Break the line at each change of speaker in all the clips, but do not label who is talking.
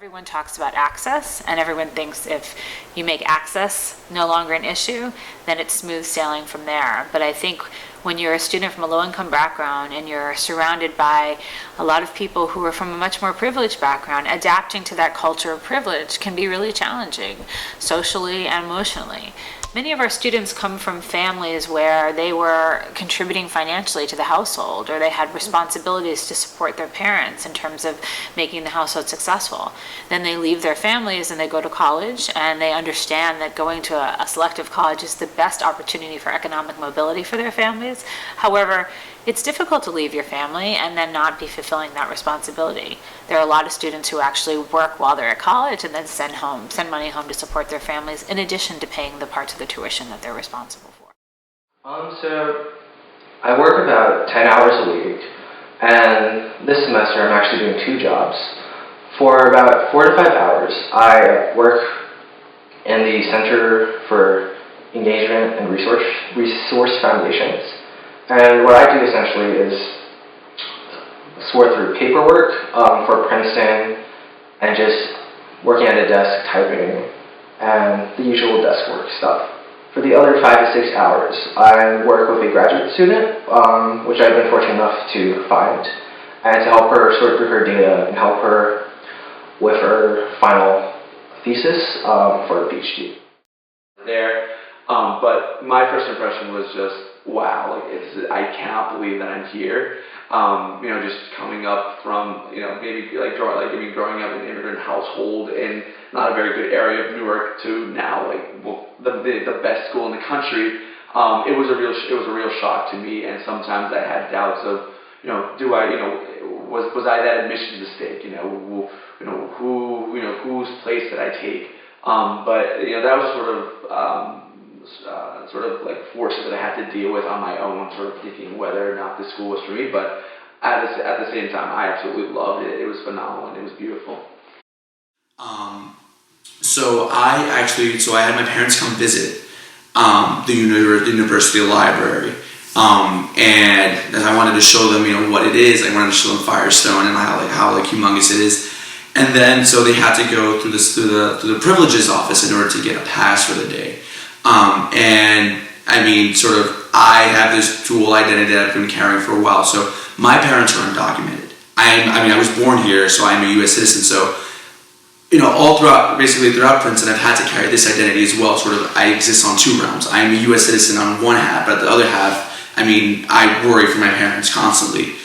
Everyone talks about access, and everyone thinks if you make access no longer an issue, then it's smooth sailing from there. But I think when you're a student from a low-income background and you're surrounded by a lot of people who are from a much more privileged background, adapting to that culture of privilege can be really challenging, socially and emotionally. Many of our students come from families where they were contributing financially to the household, or they had responsibilities to support their parents in terms of making the household successful. Then they leave their families and they go to college, and they understand that going to a selective college is the best opportunity for economic mobility for their families. However, it's difficult to leave your family and then not be fulfilling that responsibility. There are a lot of students who actually work while they're at college and then send money home to support their families, in addition to paying the parts of the tuition that they're responsible for.
So I work about 10 hours a week, and this semester I'm actually doing 2 jobs. For about 4 to 5 hours, I work in the Center for Engagement and Resource Foundations. And what I do essentially is sort through paperwork for Princeton and just working at a desk typing and the usual desk work stuff. For the other 5 to 6 hours, I work with a graduate student, which I've been fortunate enough to find, and to help her sort through her data and help her with her final thesis for the PhD.
But my first impression was just, wow, I cannot believe that I'm here. Just coming up from, maybe growing up in an immigrant household in not a very good area of Newark to now, the best school in the country. It was a real shock to me, and sometimes I had doubts of, was I that admissions mistake? Whose place did I take? But that was sort of like forces that I had to deal with on my own, sort of thinking whether or not this school was for me. But at the same time, I absolutely loved it. It was phenomenal and it was beautiful.
So I had my parents come visit the university library, and I wanted to show them, what it is. I wanted to show them Firestone and how humongous it is. And then so they had to go through the privileges office in order to get a pass for the day. I have this dual identity that I've been carrying for a while. So my parents are undocumented. I was born here, so I'm a U.S. citizen. So, throughout Princeton, I've had to carry this identity as well. I exist on 2 realms. I am a U.S. citizen on one half, but the other half, I worry for my parents constantly.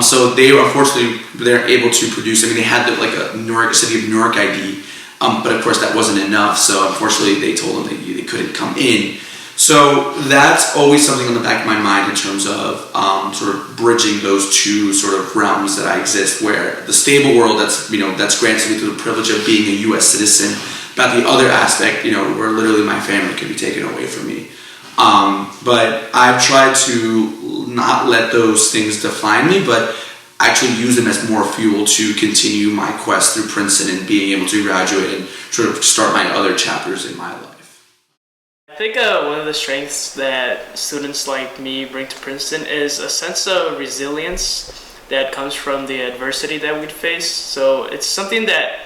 So they're able to produce. They had a City of Newark ID. But of course that wasn't enough, so unfortunately they told them they couldn't come in. So that's always something on the back of my mind in terms of sort of bridging those 2 sort of realms that I exist, where the stable world that's granted me through the privilege of being a U.S. citizen, but the other aspect, where literally my family can be taken away from me. But I've tried to not let those things define me, but actually use them as more fuel to continue my quest through Princeton and being able to graduate and sort of start my other chapters in my life.
I think one of the strengths that students like me bring to Princeton is a sense of resilience that comes from the adversity that we'd face. So it's something that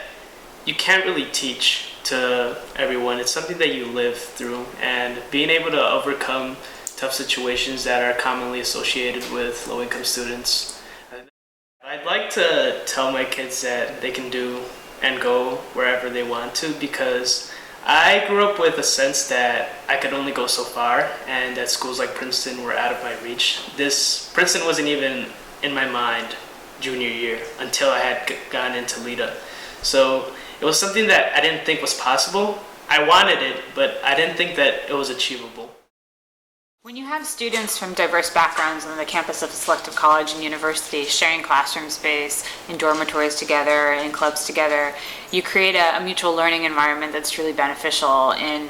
you can't really teach to everyone. It's something that you live through, and being able to overcome tough situations that are commonly associated with low-income students. I'd like to tell my kids that they can do and go wherever they want to, because I grew up with a sense that I could only go so far, and that schools like Princeton were out of my reach. Princeton wasn't even in my mind junior year until I had gotten into LEDA. So it was something that I didn't think was possible. I wanted it, but I didn't think that it was achievable.
When you have students from diverse backgrounds on the campus of a selective college and university sharing classroom space, in dormitories together, in clubs together, you create a mutual learning environment that's truly beneficial in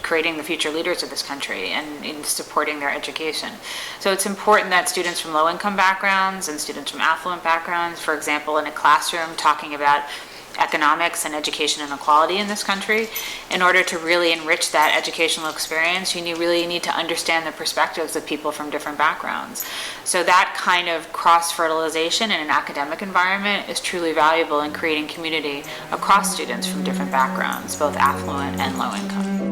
creating the future leaders of this country and in supporting their education. So it's important that students from low-income backgrounds and students from affluent backgrounds, for example, in a classroom talking about economics and education inequality in this country. In order to really enrich that educational experience, really need to understand the perspectives of people from different backgrounds. So that kind of cross-fertilization in an academic environment is truly valuable in creating community across students from different backgrounds, both affluent and low income.